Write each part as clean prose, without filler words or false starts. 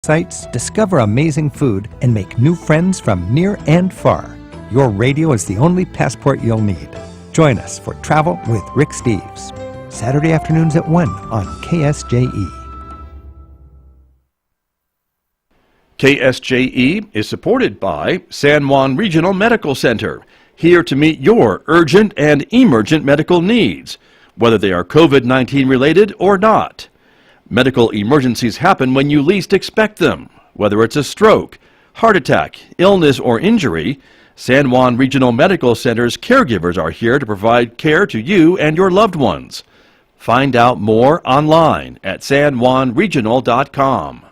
sites, discover amazing food, and make new friends from near and far. Your radio is the only passport you'll need. Join us for Travel with Rick Steves, Saturday afternoons at 1 on KSJE. KSJE is supported by San Juan Regional Medical Center, here to meet your urgent and emergent medical needs, whether they are COVID-19 related or not. Medical emergencies happen when you least expect them. Whether it's a stroke, heart attack, illness, or injury, San Juan Regional Medical Center's caregivers are here to provide care to you and your loved ones. Find out more online at sanjuanregional.com.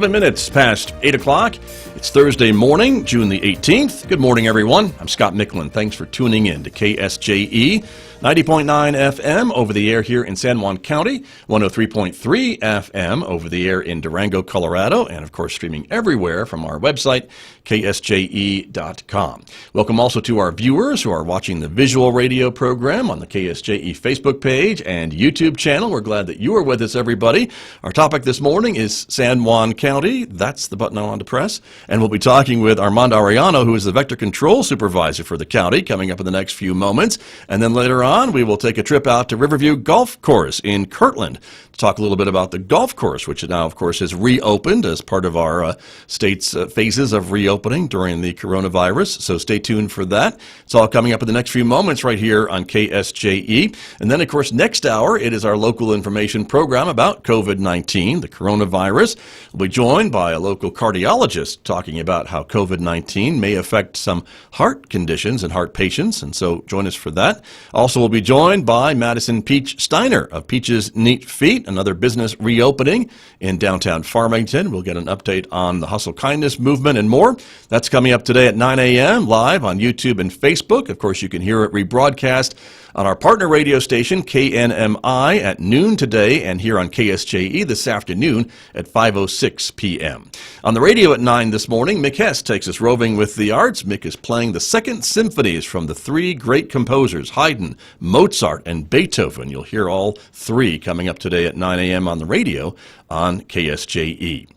Minutes past 8 o'clock. It's Thursday morning, June the 18th. Good morning, everyone. I'm Scott Micklin. Thanks for tuning in to KSJE 90.9 FM over the air here in San Juan County, 103.3 FM over the air in Durango, Colorado, and of course streaming everywhere from our website, ksje.com. Welcome also to our viewers who are watching the visual radio program on the KSJE Facebook page and YouTube channel. We're glad that you are with us, everybody. Our topic this morning is San Juan County. That's the button I want to press. And we'll be talking with Armando Arellano, who is the Vector Control Supervisor for the county, coming up in the next few moments. And then later on, we will take a trip out to Riverview Golf Course in Kirtland to talk a little bit about the golf course, which now, of course, is reopened as part of our state's phases of reopening during the coronavirus. So stay tuned for that. It's all coming up in the next few moments right here on KSJE. And then, of course, next hour, it is our local information program about COVID-19, the coronavirus. We'll be joined by a local cardiologist talking about how COVID-19 may affect some heart conditions and heart patients. And so join us for that. Also, we'll be joined by Madison Peach Steiner of Peach's Neat Feet, another business reopening in downtown Farmington. We'll get an update on the Hustle Kindness movement and more. That's coming up today at 9 a.m. live on YouTube and Facebook. Of course, you can hear it rebroadcast on our partner radio station, KNMI, at noon today, and here on KSJE this afternoon at 5:06 p.m. On the radio at 9 this morning, Mick Hess takes us roving with the arts. Mick is playing the second symphonies from the three great composers, Haydn, Mozart, and Beethoven. You'll hear all three coming up today at 9 a.m. on the radio on KSJE.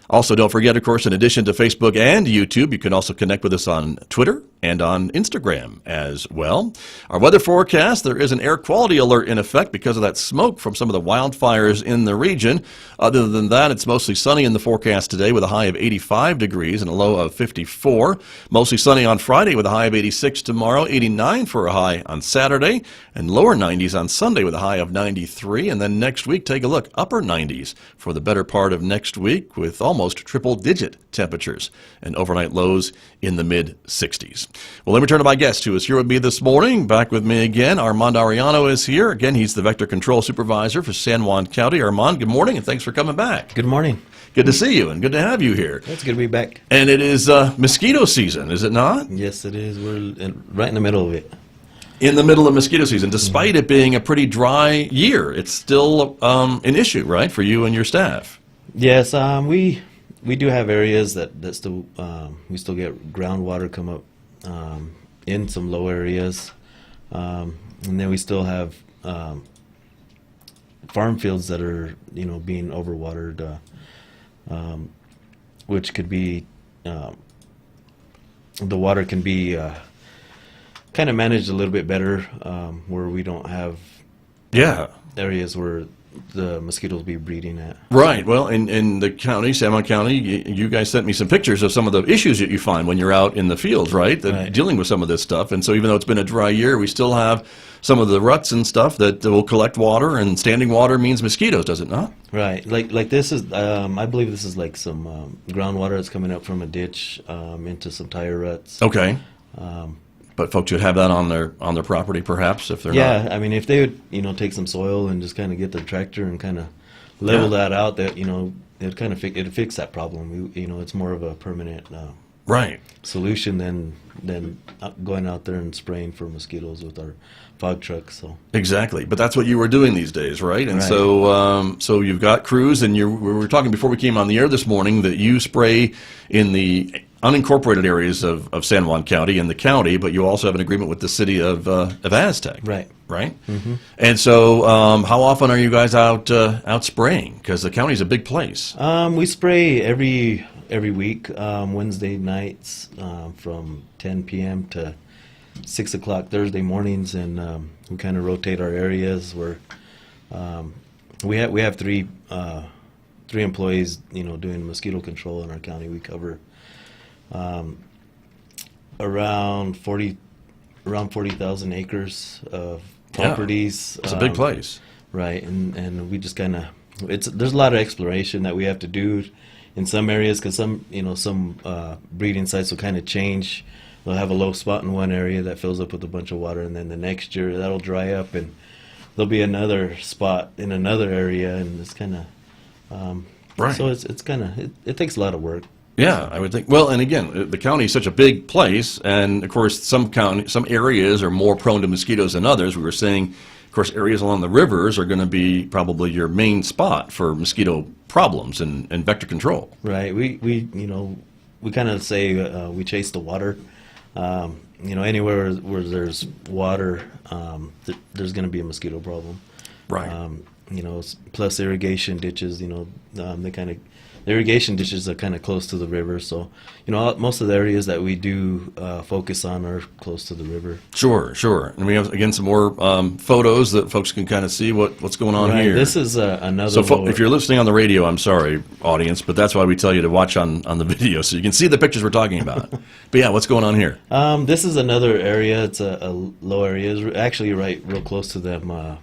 Also, don't forget, of course, in addition to Facebook and YouTube, you can also connect with us on Twitter and on Instagram as well. Our weather forecast, there is an air quality alert in effect because of that smoke from some of the wildfires in the region. Other than that, it's mostly sunny in the forecast today with a high of 85 degrees and a low of 54. Mostly sunny on Friday with a high of 86 tomorrow, 89 for a high on Saturday, and lower 90s on Sunday with a high of 93. And then next week, take a look, upper 90s for the better part of next week with almost triple-digit temperatures and overnight lows in the mid-60s. Well, let me turn to my guest who is here with me this morning. Back with me again, Armando Arellano is here. Again, he's the Vector Control Supervisor for San Juan County. Armando, good morning, and thanks for coming back. Good morning. Good to see you, and good to have you here. It's good to be back. And it is mosquito season, is it not? Yes, it is. We're right in the middle of it. In the middle of mosquito season, despite it being a pretty dry year, it's still an issue, right, for you and your staff? Yes, we do have areas that still we still get groundwater come up in some low areas, and then we still have farm fields that are being overwatered, which could be the water can be kind of managed a little bit better, where we don't have areas where the mosquitoes be breeding at. Right. Well, in the county, San Juan County, you guys sent me some pictures of some of the issues that you find when you're out in the fields, right? Right. Dealing with some of this stuff. And so even though it's been a dry year, we still have some of the ruts and stuff that will collect water, and standing water means mosquitoes, does it not? Right. Like this is, I believe this is like some groundwater that's coming up from a ditch into some tire ruts. Okay. But folks should have that on their property, perhaps, if they're not. Yeah, I mean, if they would, take some soil and just kind of get their tractor and kind of level that out, that it kind of it'd fix that problem. It's more of a permanent Right. solution than going out there and spraying for mosquitoes with our fog truck. So Exactly, but that's what you were doing these days, right? And Right. so you've got crews, and we were talking before we came on the air this morning that you spray in the unincorporated areas of San Juan County and the county, but you also have an agreement with the city of Aztec, right. right? Mm-hmm. And so, how often are you guys out spraying? Because the county's a big place. We spray every week, Wednesday nights from 10 p.m. to 6 o'clock Thursday mornings, and we kind of rotate our areas. Where we have three employees, doing mosquito control in our county. We cover around 40,000 acres of properties. It's a big place. Right, and we just kind of there's a lot of exploration that we have to do in some areas, because some breeding sites will kind of change. They'll have a low spot in one area that fills up with a bunch of water, and then the next year that'll dry up, and there'll be another spot in another area, and it's kind of Right. So it's kind of it takes a lot of work. Yeah, I would think. Well, and again, the county is such a big place, and of course, some areas are more prone to mosquitoes than others. We were saying, of course, areas along the rivers are going to be probably your main spot for mosquito problems and vector control. Right. We kind of say we chase the water. Anywhere where there's water, there's going to be a mosquito problem. Right. Plus irrigation ditches. The irrigation ditches are kind of close to the river, so most of the areas that we do focus on are close to the river. Sure. And we have again some more photos that folks can kind of see what's going on Right. here. This is another. So if you're listening on the radio, I'm sorry, audience, but that's why we tell you to watch on the video so you can see the pictures we're talking about. But yeah, what's going on here? This is another area. It's a low area. It's actually real close to them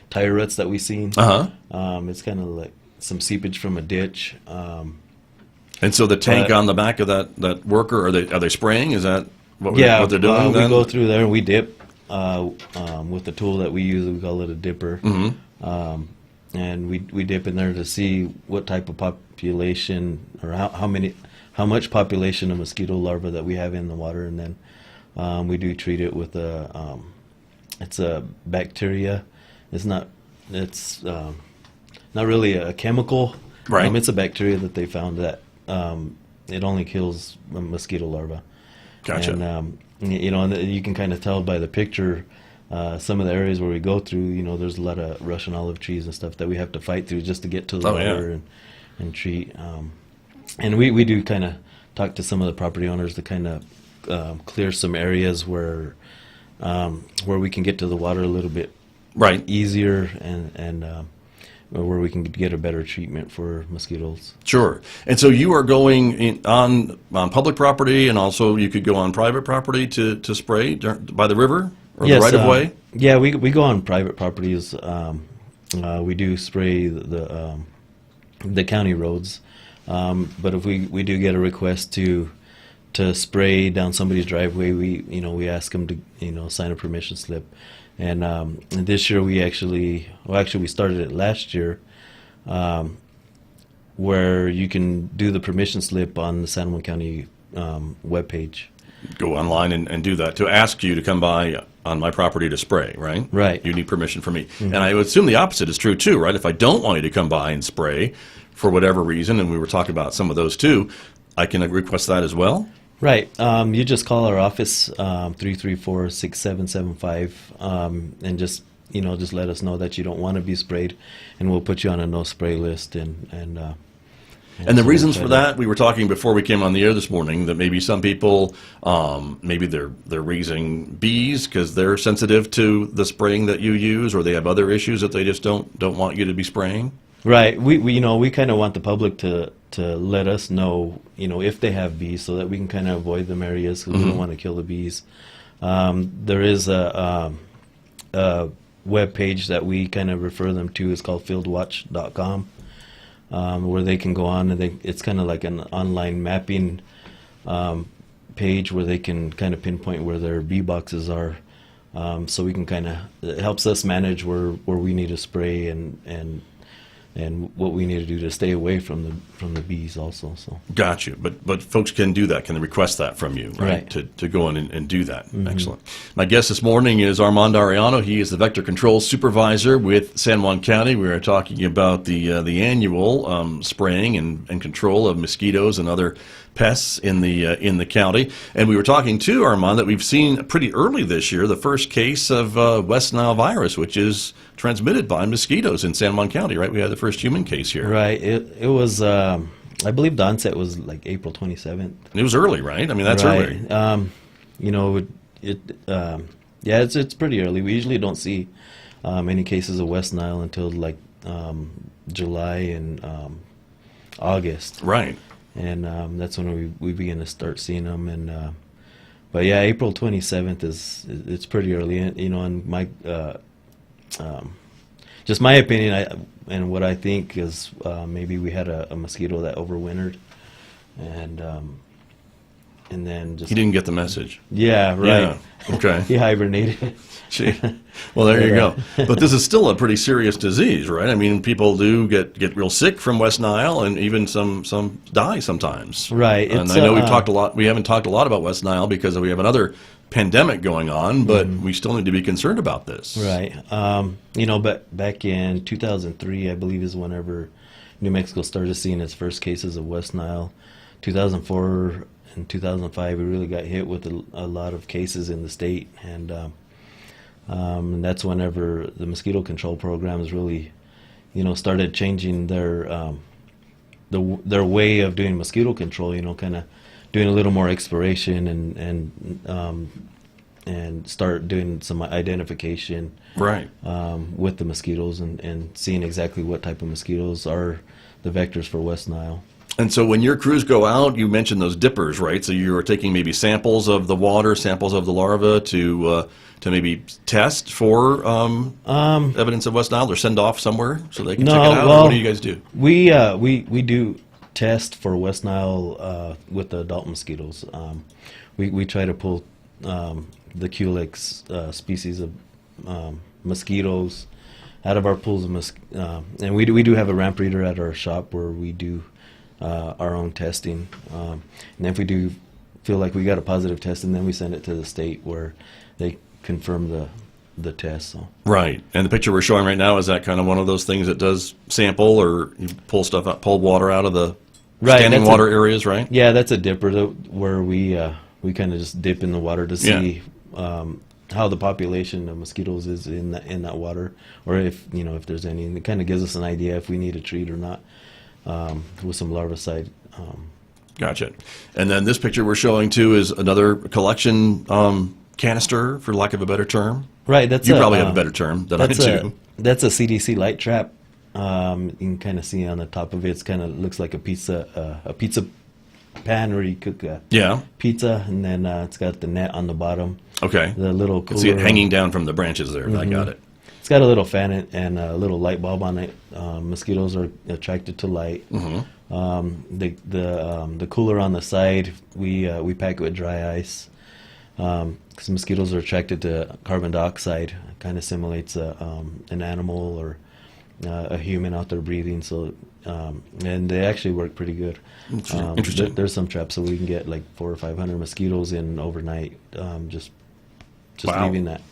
tire ruts that we've seen. It's kind of like some seepage from a ditch. And so the tank on the back of that worker, are they spraying? Is that what they're doing? We go through there and we dip with the tool that we use. We call it a dipper. Mm-hmm. And we dip in there to see what type of population or how much population of mosquito larvae that we have in the water, and then we do treat it with it's a bacteria. It's not really a chemical. Right. It's a bacteria that they found that it only kills mosquito larvae. Gotcha. And and you can kind of tell by the picture. Some of the areas where we go through, there's a lot of Russian olive trees and stuff that we have to fight through just to get to the water and treat. And we do kind of talk to some of the property owners to kind of clear some areas where we can get to the water a little bit easier and where we can get a better treatment for mosquitoes. Sure. And so you are going on public property, and also you could go on private property to spray by the river? Or Yes, the right of way? Yeah, we go on private properties. We do spray the county roads, but if we do get a request to spray down somebody's driveway, we ask them to sign a permission slip. And this year we we started it last year, where you can do the permission slip on the San Juan County webpage. Go online and do that to ask you to come by on my property to spray, right? Right. You need permission from me. Mm-hmm. And I would assume the opposite is true too, right? If I don't want you to come by and spray for whatever reason, and we were talking about some of those too, I can request that as well? Right. You just call our office, 334-6775, and just let us know that you don't want to be sprayed, and we'll put you on a no spray list. And And the reasons for that, we were talking before we came on the air this morning, that maybe some people, maybe they're raising bees because they're sensitive to the spraying that you use, or they have other issues that they just don't want you to be spraying. Right. We kind of want the public to let us know, if they have bees, so that we can kind of avoid them areas, because we don't want to kill the bees. There is a web page that we kind of refer them to. It's called fieldwatch.com. Where they can go on, and it's kind of like an online mapping page where they can kind of pinpoint where their bee boxes are, so we can it helps us manage where we need to spray and what we need to do to stay away from the bees also. So got you. But folks can do that, can request that from you, right? To go in and do that. Excellent. My guest this morning is Armando Arellano. He is the Vector Control Supervisor with San Juan County. We are talking about the annual spraying and control of mosquitoes and other pests in the county. And we were talking too, Armand, that we've seen pretty early this year the first case of West Nile virus, which is transmitted by mosquitoes in San Juan County, right? We had the first human case here. Right. It was, I believe the onset was like April 27th. And it was early, right? I mean, that's right. early. It's pretty early. We usually don't see any cases of West Nile until like July and August. Right. And that's when we begin to start seeing them. And but yeah, April 27th it's pretty early. And and my just my opinion, and what I think is maybe we had a mosquito that overwintered, and then just he didn't get the message. Yeah, right. Yeah. Okay. He hibernated. Gee. Well, there you go. But this is still a pretty serious disease, right? I mean, people do get real sick from West Nile, and even some die sometimes. Right. And I know we haven't talked a lot about West Nile because we have another pandemic going on, but we still need to be concerned about this. Right. But back in 2003, I believe, is whenever New Mexico started seeing its first cases of West Nile. 2004 and 2005, we really got hit with a lot of cases in the state, and that's whenever the mosquito control programs really, started changing their way of doing mosquito control. Kind of doing a little more exploration and start doing some identification, right, with the mosquitoes and seeing exactly what type of mosquitoes are the vectors for West Nile. And so when your crews go out, you mentioned those dippers, right? So you're taking maybe samples of the water, samples of the larvae to maybe test for evidence of West Nile, or send off somewhere so they can check it out? Or what do you guys do? We do test for West Nile with the adult mosquitoes. We try to pull the Culex species of mosquitoes out of our pools of and we do have a ramp reader at our shop where we do our own testing, and if we do feel like we got a positive test, and then we send it to the state where they confirm the test. So. Right, and the picture we're showing right now, is that kind of one of those things that does sample, or you pull water out of the standing water areas, right? Yeah, that's a dipper where we kind of just dip in the water to see how the population of mosquitoes is in that water, or if there's any, and it kind of gives us an idea if we need to treat or not. With some larvicide. Gotcha. And then this picture we're showing too is another collection canister, for lack of a better term. Right. You probably have a better term than I do. That's a CDC light trap. You can kind of see on the top of it. It kind of looks like a pizza pan where you cook pizza, and then it's got the net on the bottom. Okay. The little cooler. You can see it hanging down from the branches there. I got it. It's got a little fan and a little light bulb on it. Mosquitoes are attracted to light. The cooler on the side, we pack it with dry ice, because mosquitoes are attracted to carbon dioxide. It kind of simulates an animal or a human out there breathing. So and they actually work pretty good. Interesting. There's some traps so we can get like 400 or 500 mosquitoes in overnight. Just leaving that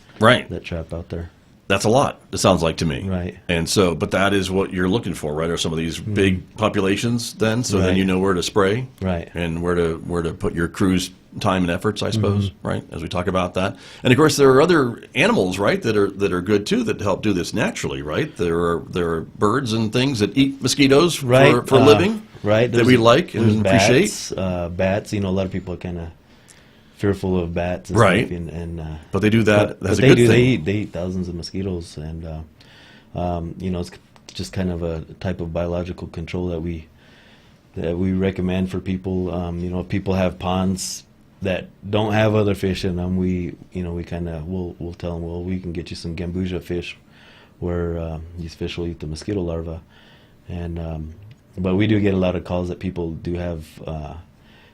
trap out there. That's a lot, it sounds like to me. Right. And so, but that is what you're looking for, right? Are some of these big populations then? So then you know where to spray. Right. And where to put your crew's time and efforts, I suppose, right? As we talk about that. And of course, there are other animals, right, that are good too, that help do this naturally, right? There are birds and things that eat mosquitoes for a living. right, that we like and appreciate. Bats, a lot of people are kind of fearful of bats, and right? Stuff, and but they do that. That's a they good do. thing. They eat thousands of mosquitoes, and it's just kind of a type of biological control that we recommend for people. If people have ponds that don't have other fish in them, we kind of we'll tell them, well, we can get you some gambusia fish, where these fish will eat the mosquito larvae, and but we do get a lot of calls that people do have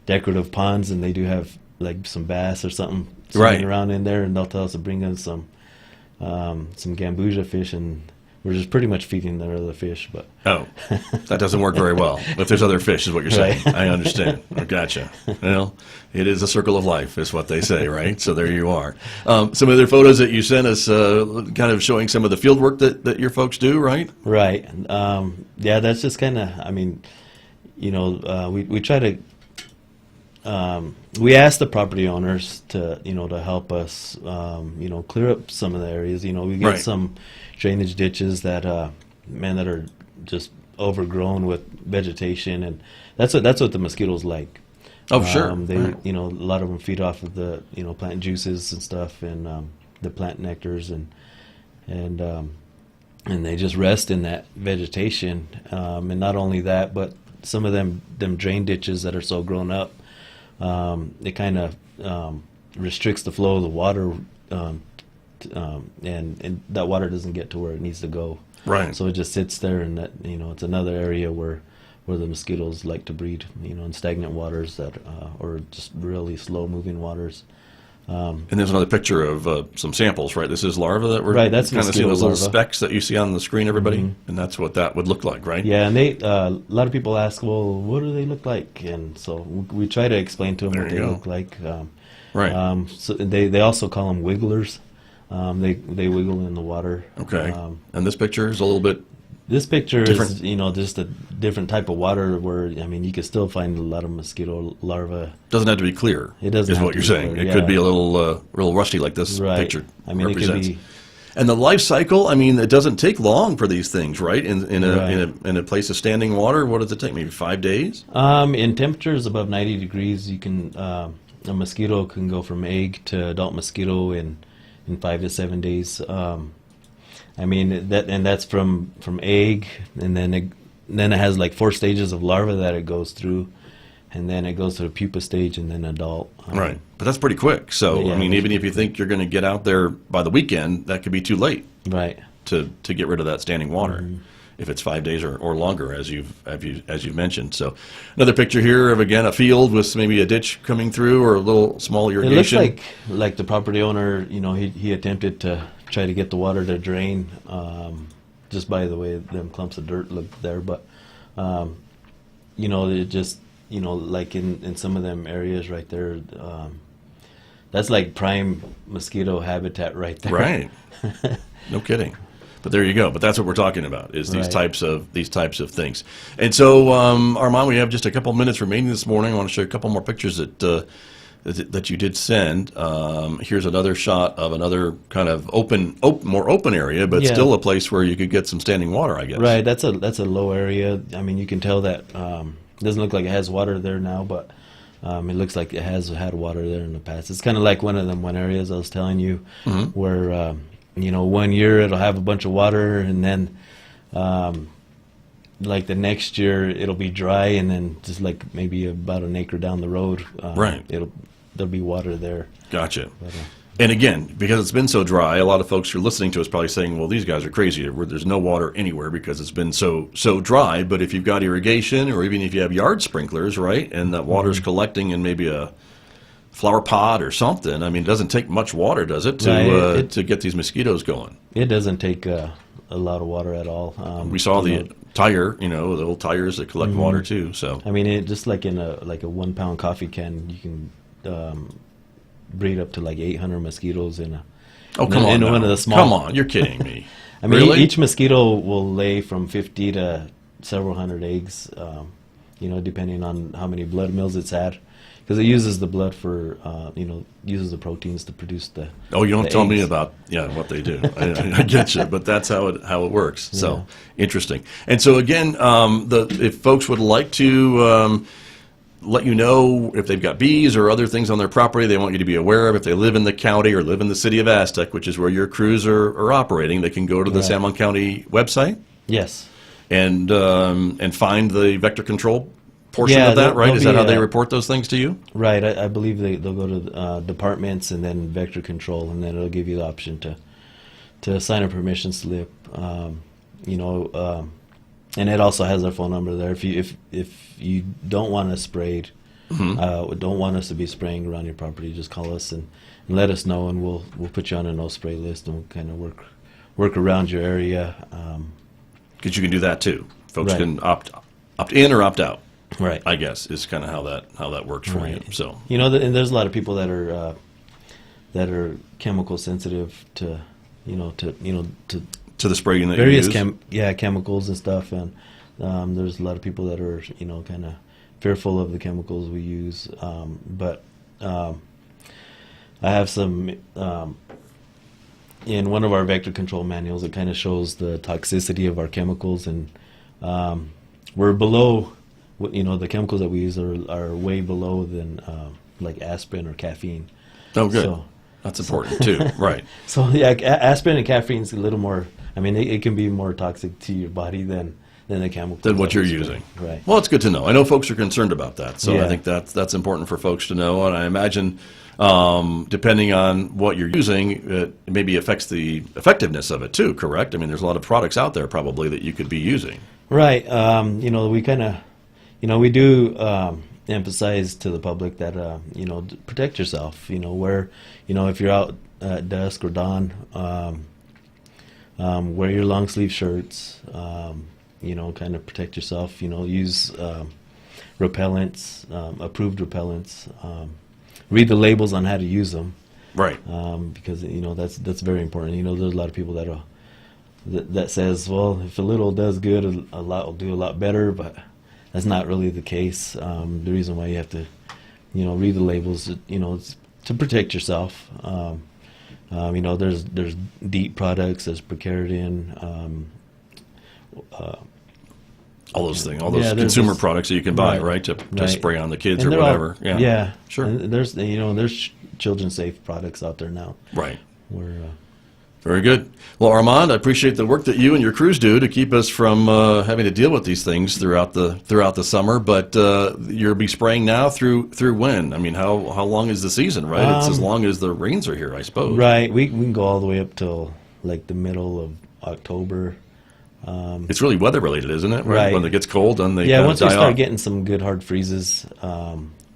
decorative ponds, and they do have like some bass or something swimming around in there, and they'll tell us to bring in some gambusia fish, and we're just pretty much feeding their other fish. But that doesn't work very well if there's other fish, is what you're saying. Right. I understand. I gotcha. Well, it is a circle of life, is what they say, right? So there you are. Some other photos that you sent us, kind of showing some of the field work that your folks do, right? Right. Yeah, that's just kind of, we try to, we ask the property owners to help us, clear up some of the areas. We get some drainage ditches that that are just overgrown with vegetation, and that's what the mosquitoes like. Oh, sure. They a lot of them feed off of the plant juices and stuff, and the plant nectars, and they just rest in that vegetation. And not only that, but some of them drain ditches that are so grown up, it kind of restricts the flow of the water, and that water doesn't get to where it needs to go. Right. So it just sits there, and that it's another area where the mosquitoes like to breed. In stagnant waters that or just really slow moving waters. And there's another picture of some samples, right? This is larvae that we're that's kind of seeing those larvae. little specks that you see on the screen, everybody, and that's what that would look like, right? Yeah, and they a lot of people ask, well, what do they look like? And so we try to explain to them what they look like. Right. So they also call them wigglers. They wiggle in the water. Okay. And this picture is a little bit. This picture different. is just a different type of water where you can still find a lot of mosquito larvae. Doesn't have to be clear. It doesn't. Is have what to you're be saying. clear, It could be a little rusty, like this picture represents. It could be. And the life cycle, it doesn't take long for these things, right? In a place of standing water, what does it take? Maybe 5 days? In temperatures above 90 degrees, you can a mosquito can go from egg to adult mosquito in 5 to 7 days. That's from egg, and then it has like 4 stages of larva that it goes through, and then it goes to the pupa stage and then adult. Right, but that's pretty quick. So even if you think you're going to get out there by the weekend, that could be too late. Right. To get rid of that standing water, if it's 5 days or longer, as you've mentioned. So another picture here of again a field with maybe a ditch coming through or a little small irrigation. It looks like the property owner, he attempted to try to get the water to drain, just by the way them clumps of dirt look there. But it just like in some of them areas right there, that's like prime mosquito habitat right there. Right. No kidding. But there you go. But that's what we're talking about, is these types of things. And so, Armand, we have just a couple minutes remaining this morning. I want to show you a couple more pictures that you did send. Here's another shot of another kind of more open area, but still a place where you could get some standing water, I guess. Right. That's a low area. You can tell that it doesn't look like it has water there now, but it looks like it has had water there in the past. It's kind of like one of them areas I was telling you, where 1 year it'll have a bunch of water, and then like the next year it'll be dry, and then just like maybe about an acre down the road, there'll be water there. Gotcha. But, and again, because it's been so dry, a lot of folks who are listening to us probably saying, well, these guys are crazy. There's no water anywhere because it's been so dry. But if you've got irrigation, or even if you have yard sprinklers, right, and that water's collecting in maybe a flower pot or something, it doesn't take much water, does it, to get these mosquitoes going? It doesn't take a lot of water at all. We saw the tire, the old tires that collect water too. So it just like in a 1 pound coffee can, you can breed up to like 800 mosquitoes in one of the small. Come on, you're kidding me. Really? Each mosquito will lay from 50 to several hundred eggs, depending on how many blood meals it's had. because it uses the blood for uses the proteins to produce the. Oh, you don't tell eggs. me about what they do. I get you, but that's how it works. So interesting. And so again, if folks would like to let you know if they've got bees or other things on their property they want you to be aware of, if they live in the county or live in the city of Aztec, which is where your crews are operating, they can go to the San Juan County website. Yes. And find the vector control portion of that, right? Is that how they report those things to you? Right. I believe they'll go to departments and then vector control, and then it'll give you the option to sign a permission slip. And it also has our phone number there. If you don't want us sprayed, don't want us to be spraying around your property, just call us and let us know, and we'll put you on a no spray list, and we'll kind of work around your area. Because you can do that too. Folks can opt in or opt out. Right. I guess is kind of how that works for you. So and there's a lot of people that are chemical sensitive to the spraying that various you use. chemicals and stuff, and there's a lot of people that are kind of fearful of the chemicals we use. But I have some in one of our vector control manuals. It kind of shows the toxicity of our chemicals, and we're below. The chemicals that we use are way below than like aspirin or caffeine. Oh, good. So, that's important too, right? So aspirin and caffeine is a little more. I mean, it can be more toxic to your body than the chemicals. Than what you're using. Right. Well, it's good to know. I know folks are concerned about that, so Yeah. I think that's important for folks to know. And I imagine, depending on what you're using, it maybe affects the effectiveness of it too. Correct? I mean, there's a lot of products out there probably that you could be using. Right. We kind of, we do emphasize to the public that protect yourself. Where if you're out at dusk or dawn. Wear your long sleeve shirts, kind of protect yourself, use repellents, approved repellents, read the labels on how to use them. Right. Because, that's very important. There's a lot of people that says, well, if a little does good, a lot will do a lot better, but that's not really the case. The reason why you have to, read the labels, it's to protect yourself. There's DEET products, there's Picaridin, all those things, all those consumer products that you can buy, right, to spray on the kids or whatever. Sure. And there's children safe products out there now. Right. Where, very good. Well, Armand, I appreciate the work that you and your crews do to keep us from having to deal with these things throughout the summer. But you'll be spraying now through when? I mean, how long is the season? Right, it's as long as the rains are here, I suppose. Right. We can go all the way up till like the middle of October. It's really weather related, isn't it? Right. When it gets cold, then they once we die start off. getting some good hard freezes.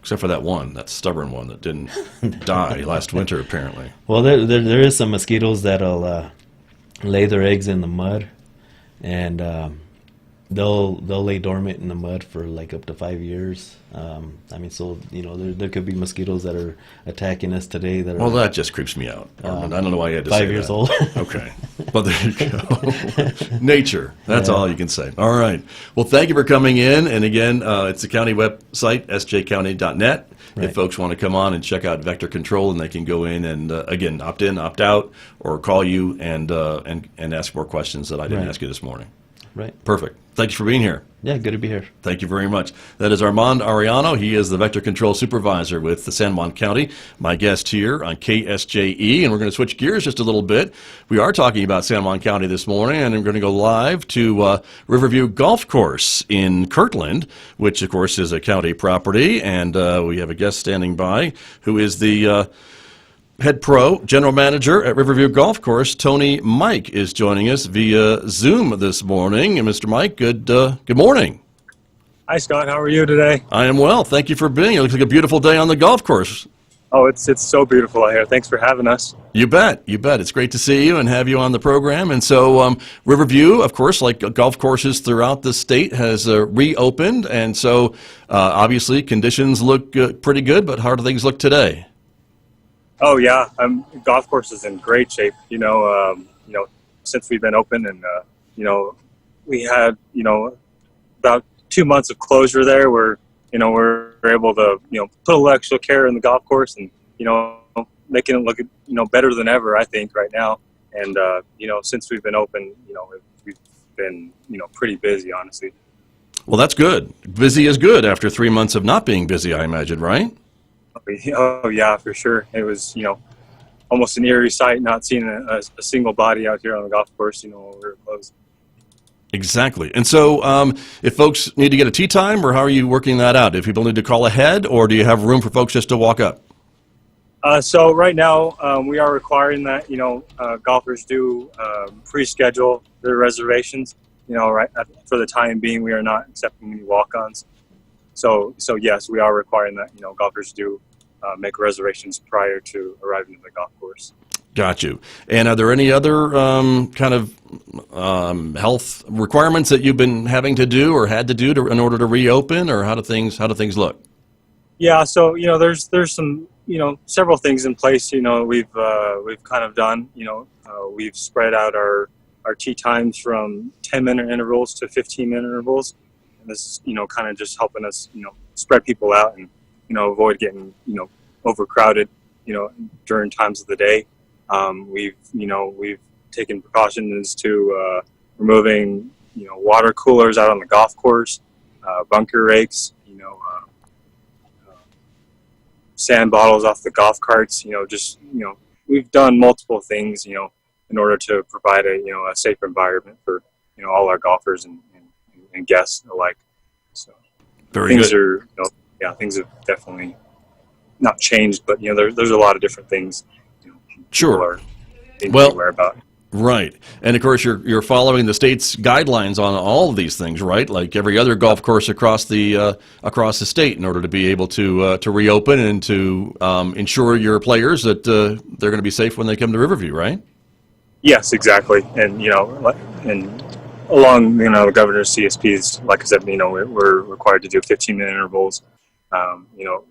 Except for that stubborn one that didn't die last winter, apparently. Well, there is some mosquitoes that'll lay their eggs in the mud, and they'll lay dormant in the mud for like up to 5 years. There could be mosquitoes that are attacking us today. Well, that just creeps me out. I don't know why you had to 5 say years that. old. Okay. Well, there you go. Nature. That's all you can say. All right. Well, thank you for coming in. And again, it's the county website, sjcounty.net. Right. If folks want to come on and check out vector control, and they can go in and, again, opt in, opt out, or call you and ask more questions that I didn't ask you this morning. Right. Perfect. Thank you for being here. Yeah, good to be here. Thank you very much. That is Armand Arellano. He is the Vector Control Supervisor with the San Juan County, my guest here on KSJE. And we're going to switch gears just a little bit. We are talking about San Juan County this morning, and we're going to go live to Riverview Golf Course in Kirtland, which, of course, is a county property. And we have a guest standing by who is the head pro, general manager at Riverview Golf Course. Tony Mike is joining us via Zoom this morning. And Mr. Mike, good morning. Hi, Scott. How are you today? I am well. Thank you for being here. It looks like a beautiful day on the golf course. Oh, it's so beautiful out here. Thanks for having us. You bet. You bet. It's great to see you and have you on the program. And so Riverview, of course, like golf courses throughout the state, has reopened. And so obviously conditions look pretty good, but how do things look today? Oh yeah, golf course is in great shape. Since we've been open, and we had about 2 months of closure there, where we're able to, put a little extra care in the golf course and, making it look, better than ever, I think, right now. And, since we've been open, we've been, pretty busy, honestly. Well, that's good. Busy is good after 3 months of not being busy, I imagine, right? Oh, yeah, for sure. It was, almost an eerie sight not seeing a single body out here on the golf course, when we were closed. Exactly. And so if folks need to get a tee time, or how are you working that out? Do people need to call ahead, or do you have room for folks just to walk up? So right now we are requiring that, golfers do pre-schedule their reservations. For the time being, we are not accepting any walk-ons. So yes, we are requiring that, golfers do make reservations prior to arriving at the golf course. Got you. And are there any other kind of health requirements that you've been having to do or had to do in order to reopen, or how do things look? Yeah, so there's some several things in place. We've kind of done. We've spread out our tee times from 10-minute intervals to 15-minute intervals, and this is kind of just helping us spread people out and avoid getting overcrowded during times of the day. We've taken precautions to removing water coolers out on the golf course, bunker rakes, sand bottles off the golf carts. We've done multiple things in order to provide a safe environment for all our golfers and guests alike. So very things good. Things have definitely not changed, but there's a lot of different things. Sure. People are aware about. Right. And of course you're following the state's guidelines on all of these things, right? Like every other golf course across the state, in order to be able to reopen and to ensure your players that they're going to be safe when they come to Riverview, right? Yes, exactly. And and along the governor's CSPs, like I said, we're required to do 15-minute intervals.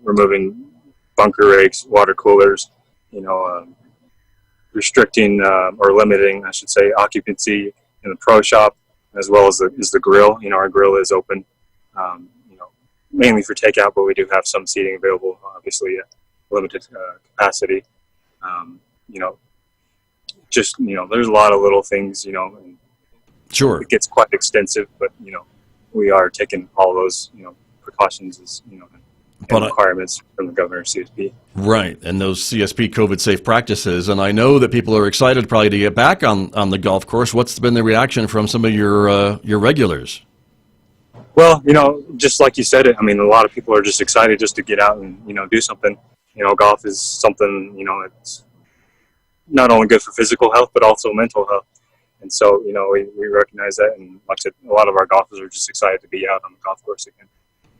Removing bunker rakes, water coolers, restricting or limiting, I should say, occupancy in the pro shop, as well as the grill. Our grill is open, mainly for takeout, but we do have some seating available, obviously at limited capacity. There's a lot of little things, and sure, it gets quite extensive, but, we are taking all those, precautions as, and requirements from the governor's CSP. Right, and those CSP COVID-safe practices. And I know that people are excited probably to get back on the golf course. What's been the reaction from some of your regulars? Well, just like you said it, a lot of people are just excited just to get out and, do something. Golf is something, it's not only good for physical health, but also mental health. And so, we recognize that. And like I said, a lot of our golfers are just excited to be out on the golf course again.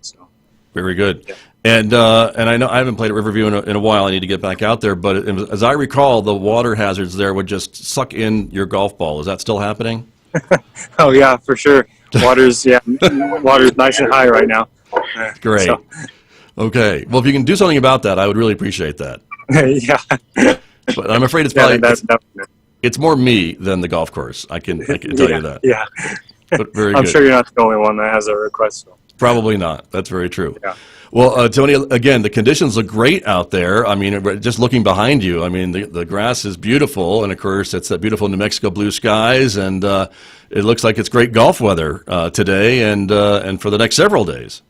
So. Very good. Yeah. And I know I haven't played at Riverview in a while. I need to get back out there. But as I recall, the water hazards there would just suck in your golf ball. Is that still happening? Oh, yeah, for sure. Water's nice and high right now. Great. So. Okay. Well, if you can do something about that, I would really appreciate that. Yeah. But I'm afraid it's probably it's more me than the golf course. I can tell you that. Yeah. But very I'm good. sure you're not the only one that has a request. So. Probably not. That's very true. Yeah. Well, Tony, again, the conditions look great out there. Just looking behind you, the grass is beautiful, and of course, it's that beautiful New Mexico blue skies, and it looks like it's great golf weather today and for the next several days.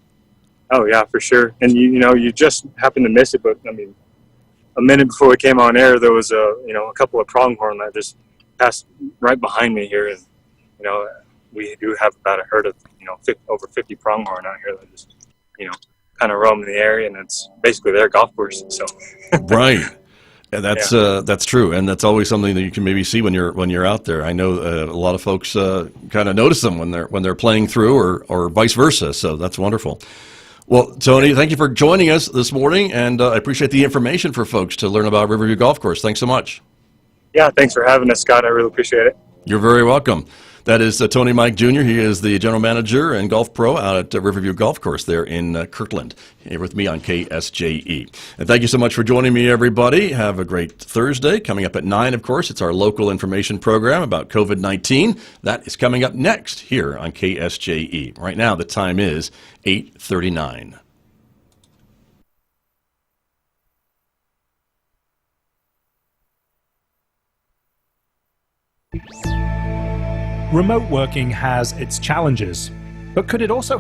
Oh yeah, for sure. And you just happened to miss it, but a minute before we came on air, there was a couple of pronghorn that just passed right behind me here, and we do have about a herd of over 50 pronghorn out here that just kind of roam in the area, and it's basically their golf course. So right, and that's true, and that's always something that you can maybe see when you're out there. I know a lot of folks kind of notice them when they're playing through, or vice versa. So that's wonderful. Well, Tony, thank you for joining us this morning, and I appreciate the information for folks to learn about Riverview Golf Course. Thanks so much. Yeah, thanks for having us, Scott. I really appreciate it. You're very welcome. That is Tony Mike Jr. He is the general manager and golf pro out at Riverview Golf Course there in Kirtland, here with me on KSJE. And thank you so much for joining me, everybody. Have a great Thursday. Coming up at 9, of course, it's our local information program about COVID-19. That is coming up next here on KSJE. Right now, the time is 8:39. Remote working has its challenges, but could it also